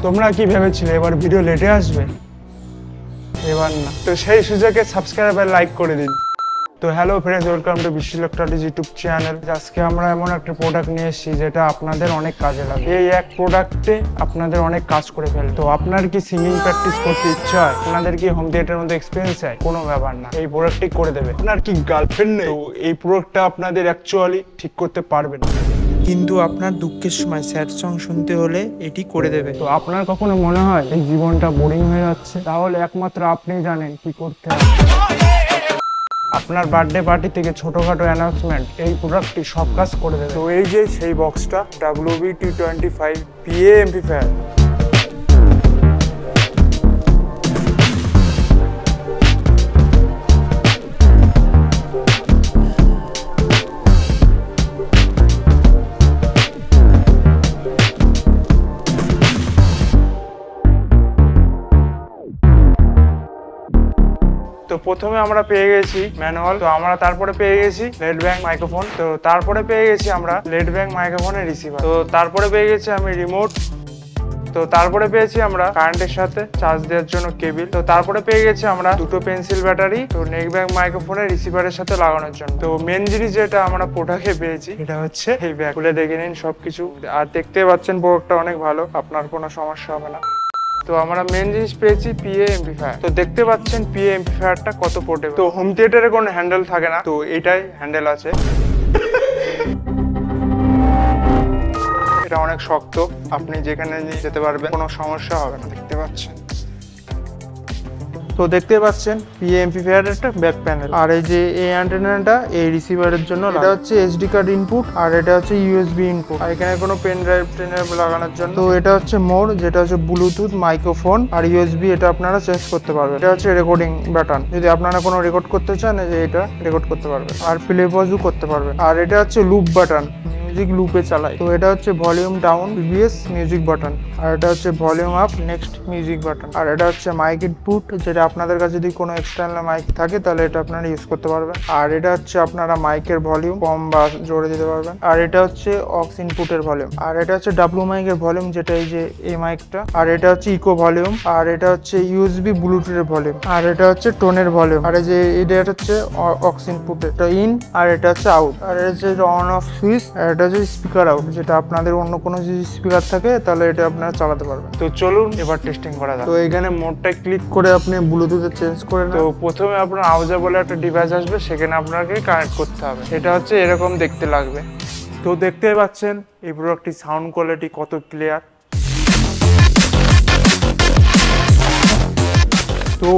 তোমরা কি ভেবেছিলে এবার ভিডিও লেটে আসবে? এবার না। তো সেই সুযোগে সাবস্ক্রাইব আর লাইক করে দিন। তো হ্যালো ফ্রেন্ডস, ওয়েলকাম টু বিশ্ব ইলেকট্রনিক্স ইউটিউব চ্যানেল। আজকে আমরা এমন একটা প্রোডাক্ট নিয়ে এসেছি যেটা আপনাদের অনেক কাজে লাগে। এই এক প্রোডাক্টে আপনাদের অনেক কাজ করে ফেলে। তো আপনার কি সিঙ্গিং প্র্যাকটিস করতে ইচ্ছা হয়? আপনাদের কি হোম থিয়েটারের মধ্যে এক্সপিরিয়েন্স হয়? কোনো ব্যাপার না, এই প্রোডাক্টটি করে দেবে। আপনার কি গার্লফ্রেন্ড নেই? তো এই প্রোডাক্টটা আপনাদের অ্যাকচুয়ালি ঠিক করতে পারবে না, কিন্তু আপনার দুঃখের সময় স্যাড সং শুনতে হলে এটি করে দেবে। তো আপনার কখনো মনে হয় এই জীবনটা বোরিং হয়ে যাচ্ছে? তাহলে একমাত্র আপনি জানেন কি করতে হবে। আপনার বার্থডে পার্টি থেকে ছোটখাটো অ্যানাউন্সমেন্ট, এই প্রোডাক্টটি সব কাজ করে দেবে। তো এই যে সেই বক্সটা WB-T25 PA এমপ্লিফায়ার। তো প্রথমে আমরা পেয়ে গেছি ম্যানুয়াল, তো আমরা তারপরে পেয়ে গেছি লেড ব্যাং মাইক্রোফোন, তো তারপরে পেয়ে গেছি আমরা লেড ব্যাং মাইক্রোফোনের রিসিভার, তো তারপরে পেয়ে গেছি আমি রিমোট, তো তারপরে পেয়েছি আমরা কারেন্টের সাথে চার্জ দেওয়ার জন্য কেবিল, তো তারপরে পেয়ে গেছি আমরা দুটো পেন্সিল ব্যাটারি, তো নেক ব্যাগ মাইক্রোফোনের রিসিভারের সাথে লাগানোর জন্য। তো মেন জিনিস যেটা আমরা প্রোডাক্টে পেয়েছি এটা হচ্ছে এই ব্যাগ। খুলে দেখে নিন সবকিছু, আর দেখতে পাচ্ছেন প্রোডাক্টটা অনেক ভালো, আপনার কোনো সমস্যা হবে না। তো আমরা মেন জিনিস পেয়েছি PA এমপ্লিফায়ার। তো দেখতে পাচ্ছেন PA এমপ্লিফায়ারটা কত পোর্টেবল। তো হোম থিয়েটারে কোনো হ্যান্ডেল থাকে না, তো এটাই হ্যান্ডেল আছে। এটা অনেক শক্ত, আপনি যেখানে নিয়ে যেতে পারবেন, কোনো সমস্যা হবে না। দেখতে পাচ্ছেন, তো দেখতে পাচ্ছেন PA এমপ্লিফায়ারের একটা ব্যাক প্যানেল, আর এই যে এই অ্যান্টেনাটা এই রিসিভারের জন্য, এটা হচ্ছে SD কার্ড ইনপুট, আর এটা হচ্ছে USB ইনপুট, আর এখানে কোনো পেন ড্রাইভ লাগানোর জন্য। তো এটা হচ্ছে মোড, যেটা হচ্ছে ব্লুটুথ মাইক্রোফোন, আর USB এটা আপনারা চেঞ্জ করতে পারবেন। এটা হচ্ছে রেকর্ডিং বাটন, যদি আপনারা কোনো রেকর্ড করতে চান যে এটা রেকর্ড করতে পারবেন, আর প্লে পজও করতে পারবেন। আর এটা হচ্ছে লুপ বাটন, মিউজিক লুপে চালায়। তো এটা হচ্ছে volume down previous music button, আর এটা হচ্ছে volume up next music button, আর এটা হচ্ছে মাইক ইনপুট, যেটা আপনাদের কাছে যদি কোনো এক্সটার্নাল মাইক থাকে তাহলে এটা আপনারা ইউজ করতে পারবেন। আর এটা হচ্ছে আপনারা মাইকের ভলিউম কম বা জোরে দিতে পারবেন। আর এটা হচ্ছে অক্স ইনপুটের ভলিউম, আর এটা হচ্ছে ডাব্লু মাইকের ভলিউম, যেটা এই যে এই মাইকটা। আর এটা হচ্ছে ইকো ভলিউম, আর এটা হচ্ছে USB ব্লুটুথের ভলিউম, আর এটা হচ্ছে টোনের ভলিউম, আর এই যে এটা হচ্ছে অক্স ইনপুটের, এটা ইন, আর এটা হচ্ছে আউট, আর এটা হচ্ছে অন অফ সুইচ, আর এটা হচ্ছে স্পিকার আউট, যেটা আপনাদের অন্য কোনো যদি স্পিকার থাকে তাহলে এটা আপনারা চালাতে পারবেন। তো চলুন এবার টেস্টিং করা যাক। তো এখানে মোডটা ক্লিক করে আপনি ব্লুটুথে চেঞ্জ করে, তো প্রথমে আপনার আউজা বলে একটা ডিভাইস আসবে, সেখানে আপনাকে কানেক্ট করতে হবে। এটা হচ্ছে এরকম দেখতে লাগবে। তো দেখতে পাচ্ছেন এই প্রোডাক্টটি সাউন্ড কোয়ালিটি কত ক্লিয়ার। তো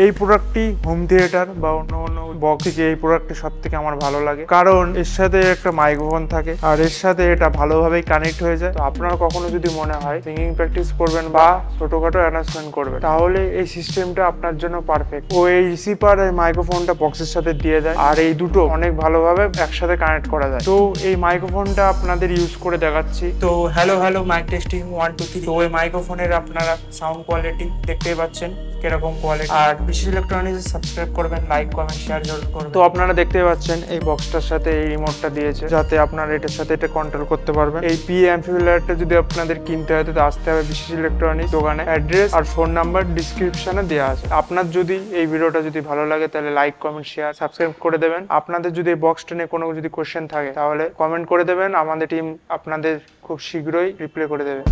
এই প্রোডাক্টটি হোম থিয়েটার বা অন্য অন্য বক্স থেকে এই প্রোডাক্টটি সব থেকে আমার ভালো লাগে, কারণ এর সাথে একটা মাইক্রোফোন থাকে, আর এর সাথে এটা ভালোভাবেই কানেক্ট হয়ে যায়। তো আপনার কখনো যদি মনে হয় সিঙ্গিং প্র্যাকটিস করবেন বা ছোটখাটো অ্যানাউন্সমেন্ট করবেন, তাহলে এই সিস্টেমটা আপনার জন্য পারফেক্ট। ও এই রিসিভার আর মাইক্রোফোনটা বক্সের সাথে দিয়ে দেয়, আর এই দুটো অনেক ভালোভাবে একসাথে কানেক্ট করা যায়। তো এই মাইক্রোফোনটা আপনাদের ইউজ করে দেখাচ্ছি। তো হ্যালো মাইক টেস্টিং 1 2 3। তো ওই মাইক্রোফোনের আপনারা সাউন্ড কোয়ালিটি দেখতেই পাচ্ছেন কিরকম কোয়ালিটি। আর বিশ্ব ইলেকট্রনিক্স সাবস্ক্রাইব করবেন, লাইক কমেন্ট শেয়ার জরুর করবেন। তো আপনারা দেখতে পাচ্ছেন এই বক্সটার সাথে এই রিমোটটা দিয়েছে, যাতে আপনারা এটার সাথে এটা কন্ট্রোল করতে পারবেন। এই PA এমপ্লিফায়ারটা যদি আপনাদের কিনতে হয় তো আসতে হবে বিশ্ব ইলেকট্রনিক্স দোকানে। অ্যাড্রেস আর ফোন নাম্বার ডিসক্রিপশনে দেওয়া আছে। আপনার যদি এই ভিডিওটা যদি ভালো লাগে তাহলে লাইক কমেন্ট শেয়ার সাবস্ক্রাইব করে দেবেন। আপনাদের যদি এই বক্সটা নিয়ে কোনো যদি কোশ্চেন থাকে তাহলে কমেন্ট করে দেবেন, আমাদের টিম আপনাদের খুব শীঘ্রই রিপ্লাই করে দেবে।